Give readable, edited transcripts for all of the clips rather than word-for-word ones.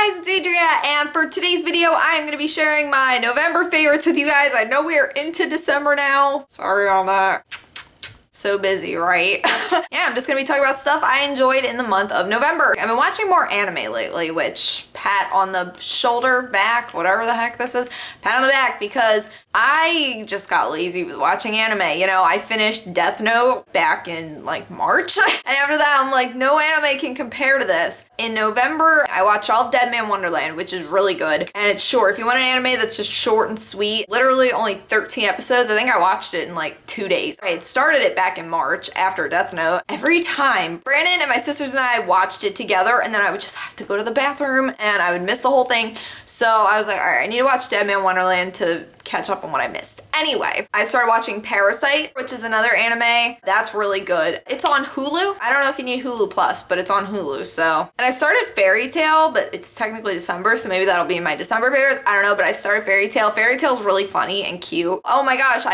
guys, it's Adria, and for today's video, I'm going to be sharing my November favorites with you guys. I know we are into December now. Sorry on that. So busy, right? Yeah, I'm just gonna be talking about stuff I enjoyed in the month of November. I've been watching more anime lately, which pat on the shoulder, back, whatever the heck this is, pat on the back, because I just got lazy with watching anime. You know, I finished Death Note back in like March, and after that I'm like, no anime can compare to this. In November, I watched all of Dead Man Wonderland, which is really good, and it's short. If you want an anime that's just short and sweet, literally only 13 episodes, I think I watched it in like 2 days. I had started it back in March after Death Note. Every time Brandon and my sisters and I watched it together, and then I would just have to go to the bathroom and I would miss the whole thing. So I was like, all right, I need to watch Dead Man Wonderland to catch up on what I missed. Anyway, I started watching Parasite, which is another anime that's really good. It's on Hulu. I don't know if you need Hulu Plus, but it's on Hulu, so. And I started Fairy Tail, but it's technically December, so maybe that'll be in my December favorites. I don't know, but I started Fairy Tail. Fairy Tail's really funny and cute. Oh my gosh,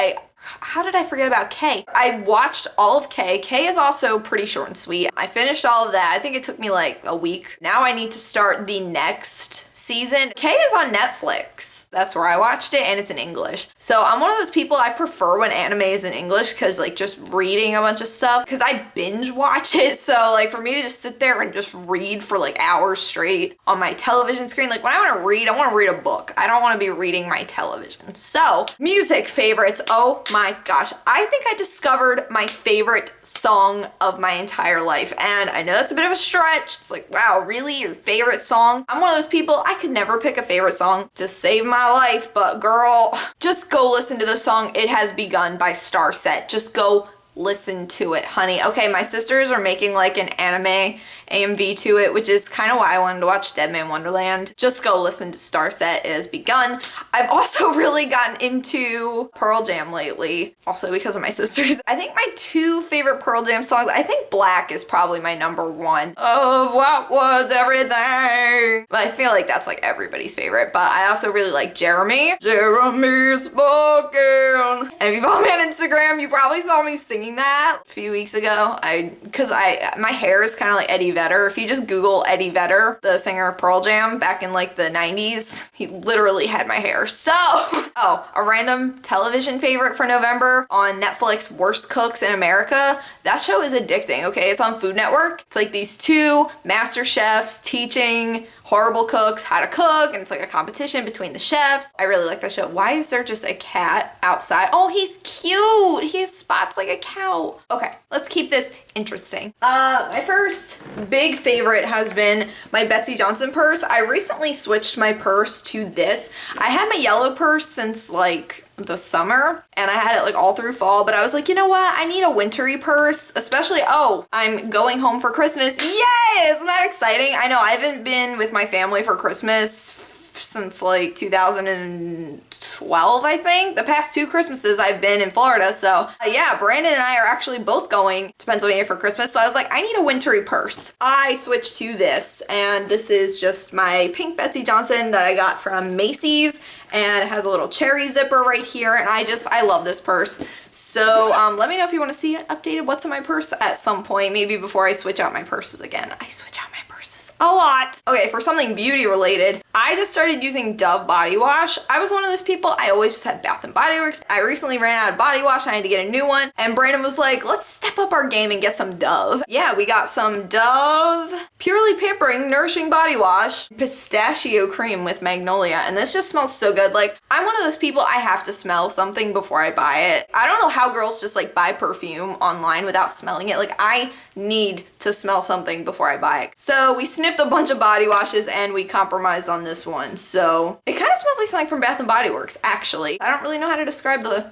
how did I forget about K? I watched all of K. K is also pretty short and sweet. I finished all of that. I think it took me like a week. Now I need to start the next season. K is on Netflix. That's where I watched it, and it's in English. So I'm one of those people, I prefer when anime is in English, because like just reading a bunch of stuff, because I binge watch it. So like for me to just sit there and just read for like hours straight on my television screen, like when I want to read a book. I don't want to be reading my television. So music favorites. Oh my gosh, I think I discovered my favorite song of my entire life, and I know that's a bit of a stretch. It's like, wow, really? Your favorite song? I'm one of those people, I could never pick a favorite song to save my life, but girl, just go listen to the song It Has Begun by Starset. Just go listen to it, honey. Okay, my sisters are making like an anime AMV to it, which is kind of why I wanted to watch Dead Man Wonderland. Just go listen to Starset It Has Begun. I've also really gotten into Pearl Jam lately, also because of my sisters. I think my two favorite Pearl Jam songs, I think Black is probably my number one of What Was Everything. But I feel like that's like everybody's favorite, but I also really like Jeremy's Spoken. And if you follow me on Instagram, you probably saw me singing that a few weeks ago. Because my hair is kind of like Eddie Vedder. If you just Google Eddie Vedder, the singer of Pearl Jam back in like the 90s, he literally had my hair. So, oh, a random television favorite for November on Netflix, Worst Cooks in America. That show is addicting, okay? It's on Food Network. It's like these two master chefs teaching horrible cooks how to cook, and it's like a competition between the chefs. I really like that show. Why is there just a cat outside? Oh, he's cute. He has spots like a cow. Okay, let's keep this interesting. My first big favorite has been my Betsey Johnson purse. I recently switched my purse to this. I had my yellow purse since like the summer, and I had it like all through fall, but I was like, you know what? I need a wintry purse, especially, oh, I'm going home for Christmas. Yay! Isn't that exciting? I know I haven't been with my family for Christmas since like 2012, I think. The past 2 Christmases I've been in Florida, so yeah, Brandon and I are actually both going to Pennsylvania for Christmas, so I was like, I need a wintry purse. I switched to this, and this is just my pink Betsey Johnson that I got from Macy's, and it has a little cherry zipper right here, and I love this purse. So let me know if you want to see it updated what's in my purse at some point, maybe before I switch out my purses again. I switch out my purses a lot. Okay, for something beauty related, I just started using Dove body wash. I was one of those people, I always just had Bath & Body Works. I recently ran out of body wash and I had to get a new one, and Brandon was like, let's step up our game and get some Dove. Yeah, we got some Dove Purely Pampering Nourishing Body Wash, pistachio cream with magnolia, and this just smells so good. Like, I'm one of those people, I have to smell something before I buy it. I don't know how girls just like buy perfume online without smelling it. Like, I need to smell something before I buy it. So we sniffed a bunch of body washes and we compromised on this one. So it kind of smells like something from Bath & Body Works, actually. I don't really know how to describe the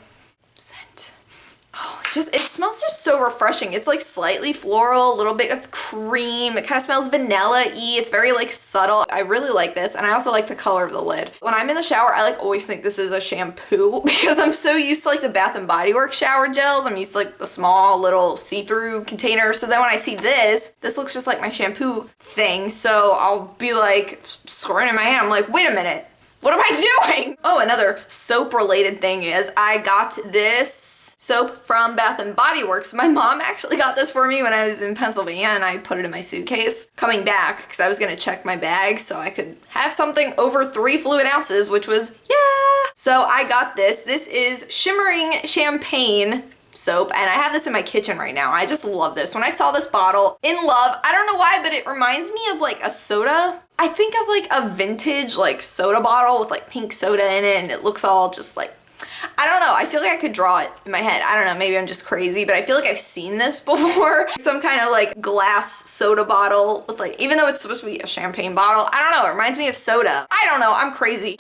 scent. Oh, it smells just so refreshing. It's like slightly floral, a little bit of cream. It kind of smells vanilla-y. It's very like subtle. I really like this, and I also like the color of the lid. When I'm in the shower, I like always think this is a shampoo because I'm so used to like the Bath & Body Works shower gels. I'm used to like the small little see-through container. So then when I see this looks just like my shampoo thing. So I'll be like squirting in my hand. I'm like, wait a minute. What am I doing? Oh, another soap related thing is I got this soap from Bath & Body Works. My mom actually got this for me when I was in Pennsylvania, and I put it in my suitcase coming back because I was gonna check my bag so I could have something over 3 fluid ounces, which was, yeah. So I got this. This is Shimmering Champagne soap, and I have this in my kitchen right now. I just love this. When I saw this bottle, in love. I don't know why, but it reminds me of like a soda. I think of like a vintage like soda bottle with like pink soda in it, and it looks all just like, I don't know. I feel like I could draw it in my head. I don't know. Maybe I'm just crazy, but I feel like I've seen this before. Some kind of like glass soda bottle with like, even though it's supposed to be a champagne bottle, I don't know. It reminds me of soda. I don't know. I'm crazy.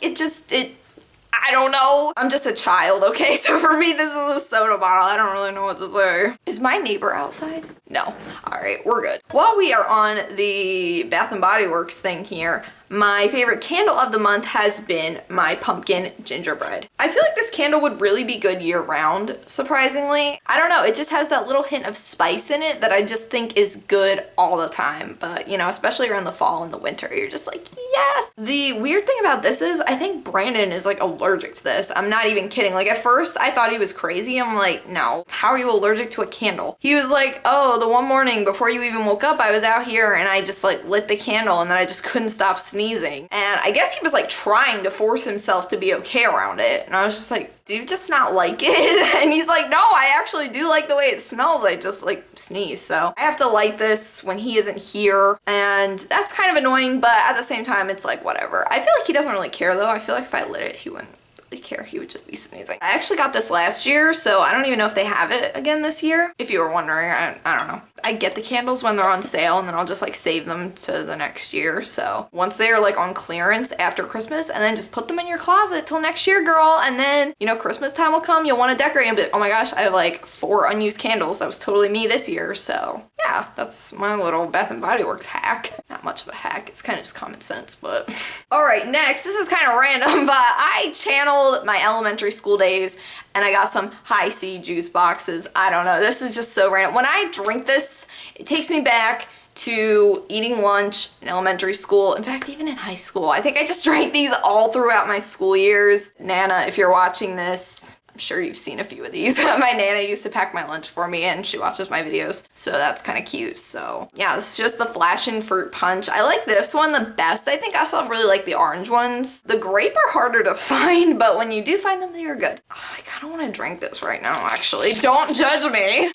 I don't know. I'm just a child, okay? So for me, this is a soda bottle. I don't really know what to say. Is my neighbor outside? No. All right, we're good. While we are on the Bath & Body Works thing here, my favorite candle of the month has been my pumpkin gingerbread. I feel like this candle would really be good year round, surprisingly. I don't know, it just has that little hint of spice in it that I just think is good all the time. But, you know, especially around the fall and the winter, you're just like, yes! The weird thing about this is I think Brandon is like allergic to this. I'm not even kidding. Like at first I thought he was crazy. I'm like, no, how are you allergic to a candle? He was like, oh, the one morning before you even woke up, I was out here and I just like lit the candle and then I just couldn't stop sneezing. And I guess he was like trying to force himself to be okay around it. And I was just like, do you just not like it? And he's like, no, I actually do like the way it smells. I just like sneeze. So I have to light this when he isn't here. And that's kind of annoying, but at the same time, it's like, whatever. I feel like he doesn't really care though. I feel like if I lit it, he wouldn't really care. He would just be sneezing. I actually got this last year, so I don't even know if they have it again this year. If you were wondering, I don't know. I get the candles when they're on sale and then I'll just like save them to the next year. So once they are like on clearance after Christmas, and then just put them in your closet till next year, girl. And then, you know, Christmas time will come, you'll want to decorate and be like, oh my gosh, I have like 4 unused candles. That was totally me this year. So yeah, that's my little Bath & Body Works hack. Not much of a hack. It's kind of just common sense, but. All right, next, this is kind of random, but I channeled my elementary school days and I got some high C juice boxes. I don't know, this is just so random. When I drink this, it takes me back to eating lunch in elementary school. In fact, even in high school. I think I just drank these all throughout my school years. Nana, if you're watching this, I'm sure you've seen a few of these. My Nana used to pack my lunch for me and she watches my videos, so that's kind of cute. So yeah, this is just the Flashin' Fruit Punch. I like this one the best. I think I also really like the orange ones. The grape are harder to find, but when you do find them, they are good. Oh, I kind of want to drink this right now, actually. Don't judge me.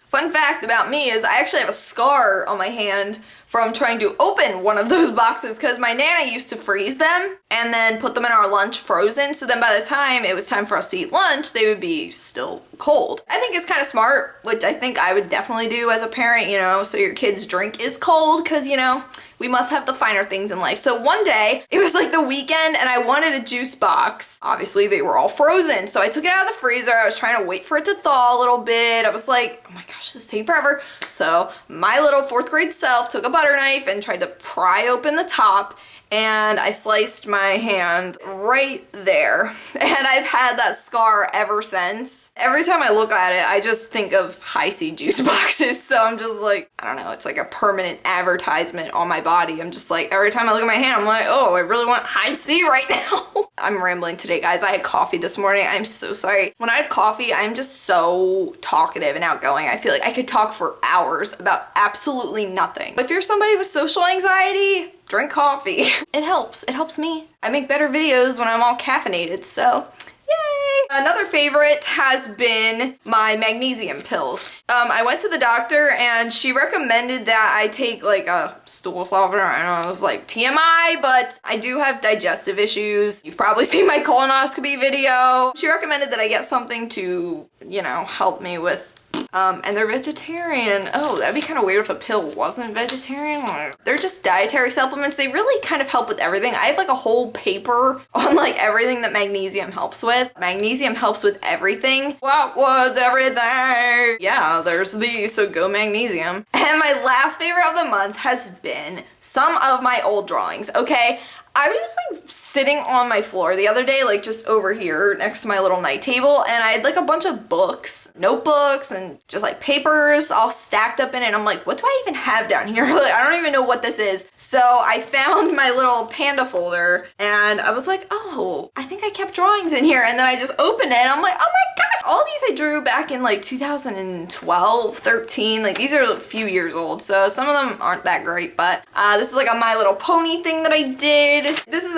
Fun fact about me is I actually have a scar on my hand from trying to open one of those boxes because my Nana used to freeze them and then put them in our lunch frozen. So then by the time it was time for us to eat lunch, they would be still cold. I think it's kind of smart, which I think I would definitely do as a parent, you know, so your kid's drink is cold because, you know, we must have the finer things in life. So one day, it was like the weekend and I wanted a juice box. Obviously, they were all frozen. So I took it out of the freezer. I was trying to wait for it to thaw a little bit. I was like, oh my gosh, this is taking forever. So my little 4th grade self took a butter knife and tried to pry open the top, and I sliced my hand right there. And I've had that scar ever since. Every time I look at it, I just think of high C juice boxes. So I'm just like, I don't know, it's like a permanent advertisement on my body. I'm just like, every time I look at my hand, I'm like, oh, I really want high C right now. I'm rambling today, guys. I had coffee this morning. I'm so sorry. When I had coffee, I'm just so talkative and outgoing. I feel like I could talk for hours about absolutely nothing. If you're somebody with social anxiety, drink coffee. It helps. It helps me. I make better videos when I'm all caffeinated, so yay! Another favorite has been my magnesium pills. I went to the doctor and she recommended that I take like a stool softener. I know it was like TMI, but I do have digestive issues. You've probably seen my colonoscopy video. She recommended that I get something to, you know, help me with and they're vegetarian. Oh, that'd be kind of weird if a pill wasn't vegetarian. They're just dietary supplements. They really kind of help with everything. I have like a whole paper on like everything that magnesium helps with. Magnesium helps with everything. What was everything? Yeah, there's these, so go magnesium. And my last favorite of the month has been some of my old drawings, okay? I was just like sitting on my floor the other day, like just over here next to my little night table, and I had like a bunch of books, notebooks, and just like papers all stacked up in it. And I'm like, what do I even have down here? Like, I don't even know what this is. So I found my little panda folder and I was like, oh, I think I kept drawings in here. And then I just opened it and I'm like, oh my gosh, all these I drew back in like 2012, 13. Like these are a few years old, so some of them aren't that great, but this is like a My Little Pony thing that I did. This is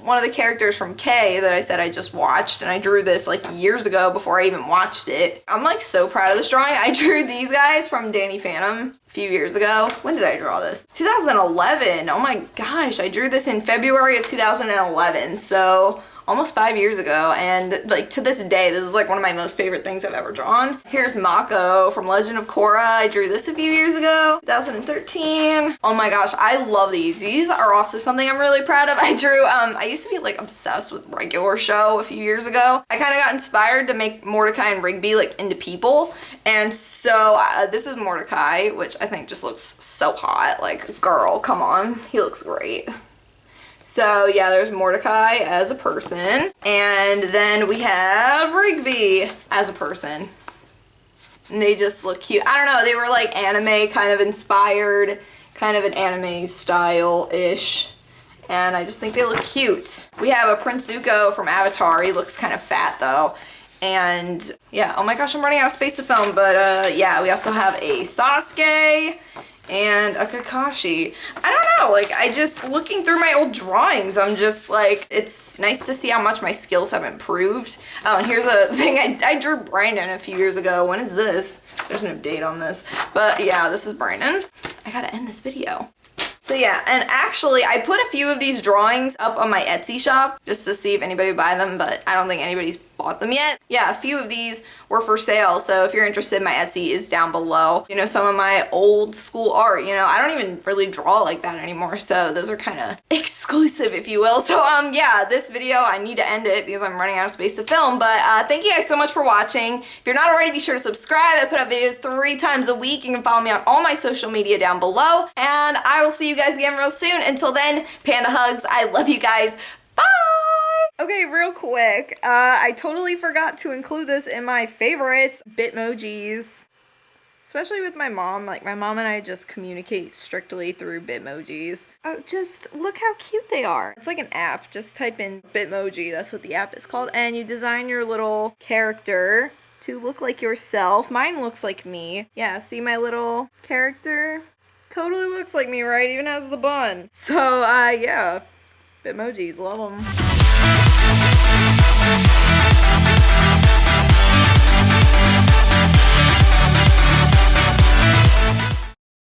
one of the characters from K that I said I just watched, and I drew this like years ago before I even watched it. I'm like so proud of this drawing. I drew these guys from Danny Phantom a few years ago. When did I draw this? 2011. Oh my gosh, I drew this in February of 2011, so almost 5 years ago, and like to this day, this is like one of my most favorite things I've ever drawn. Here's Mako from Legend of Korra. I drew this a few years ago, 2013. Oh my gosh, I love these. These are also something I'm really proud of. I drew, I used to be like obsessed with Regular Show a few years ago. I kind of got inspired to make Mordecai and Rigby like into people, and so this is Mordecai, which I think just looks so hot. Like, girl, come on, he looks great. So yeah, there's Mordecai as a person, and then we have Rigby as a person. And they just look cute. I don't know, they were like anime kind of inspired, kind of an anime style-ish. And I just think they look cute. We have a Prince Zuko from Avatar. He looks kind of fat though. And yeah, oh my gosh, I'm running out of space to film, but yeah, we also have a Sasuke and a Kakashi. I don't know, like I just, looking through my old drawings, I'm just like, it's nice to see how much my skills have improved. Oh, and here's a thing, I drew Brandon a few years ago. When is this? There's no date on this, but yeah, this is Brandon. I gotta end this video. So yeah, and actually I put a few of these drawings up on my Etsy shop just to see if anybody would buy them, but I don't think anybody's bought them yet. Yeah, a few of these were for sale, so if you're interested, my Etsy is down below. You know, some of my old school art, you know, I don't even really draw like that anymore, so those are kind of exclusive, if you will. So yeah, this video, I need to end it because I'm running out of space to film, but thank you guys so much for watching. If you're not already, be sure to subscribe. I put up videos 3 times a week. You can follow me on all my social media down below, and I will see you guys again real soon. Until then, panda hugs. I love you guys. Bye! Okay, real quick, I totally forgot to include this in my favorites, Bitmojis. Especially with my mom, like my mom and I just communicate strictly through Bitmojis. Oh, just look how cute they are. It's like an app, just type in Bitmoji, that's what the app is called, and you design your little character to look like yourself. Mine looks like me. Yeah, see my little character? Totally looks like me, right? Even has the bun. So, yeah, Bitmojis, love them.